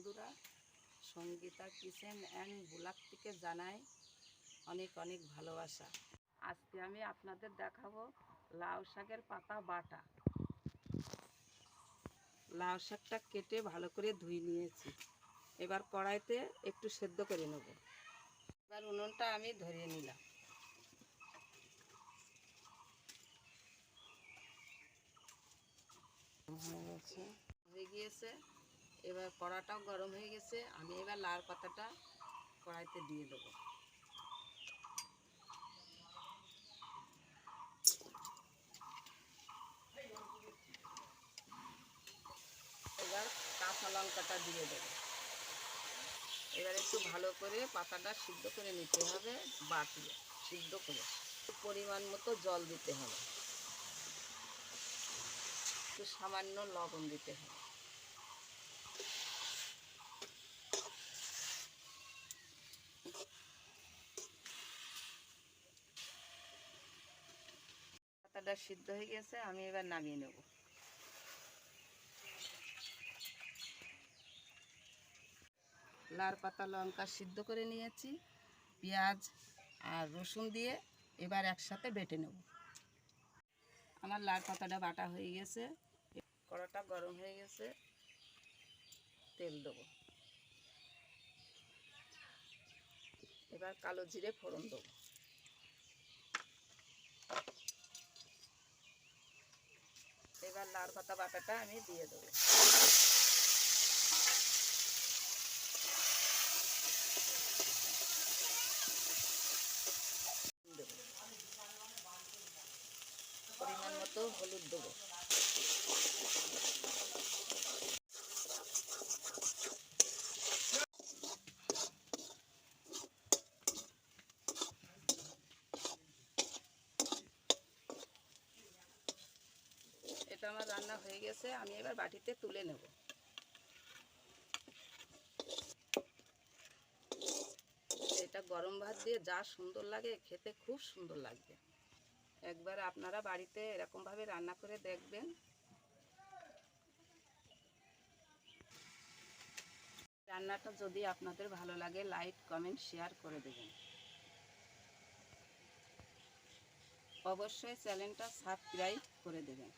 বন্ধুরা, Sangeeta kitchen and blog থেকে জানাই অনেক অনেক ভালোবাসা। আজকে আমি আপনাদের দেখাবো লাউ শাকের পাতা বাটা। লাউ শাকটা কেটে ভালো করে ধুয়ে নিয়েছি। এবার কড়াইতে একটু সেদ্ধ করে নেব। এবার উনুনটা আমি ধরিয়ে নিলাম। হয়ে গিয়েছে, এবার কড়াটাও গরম হয়ে গেছে। আমি এবার লাউ পাতাটা কড়াইতে দিয়ে দেবো। এবার কাঁচা লঙ্কাটা দিয়ে দেবো। এবার একটু ভালো করে পাতাটা সিদ্ধ করে নিতে হবে, বাটিয়ে সিদ্ধ করে পরিমাণ মতো জল দিতে হবে, একটু সামান্য লবণ দিতে হবে। পাতাটা সিদ্ধ হয়ে গেছে, আমি এবার নামিয়ে নেব। লাউ পাতা লঙ্কা সিদ্ধ করে নিয়েছি, পেঁয়াজ আর রসুন দিয়ে এবার একসাথে বেটে নেব। আমার লাউ পাতাটা বাটা হয়ে গেছে, কড়াটা গরম হয়ে গেছে, তেল দেবো। এবার কালো জিরে ফোড়ন দেবো। এবার লাউ পাতা বাটাটা আমি দিয়ে দেবো। পরিমাণ মতো হলুদ দেবো। এটা আমার রান্না হয়ে গেছে, আমি এবার বাটিতে তুলে নেব। এটা গরম ভাত দিয়ে যা সুন্দর লাগে, খেতে খুব সুন্দর লাগবে। একবার আপনারা বাড়িতে এরকমভাবে রান্না করে দেখবেন। রান্নাটা যদি আপনাদের ভালো লাগে, লাইক কমেন্ট শেয়ার করে দেবেন। অবশ্যই চ্যানেলটা সাবস্ক্রাইব করে দেবেন।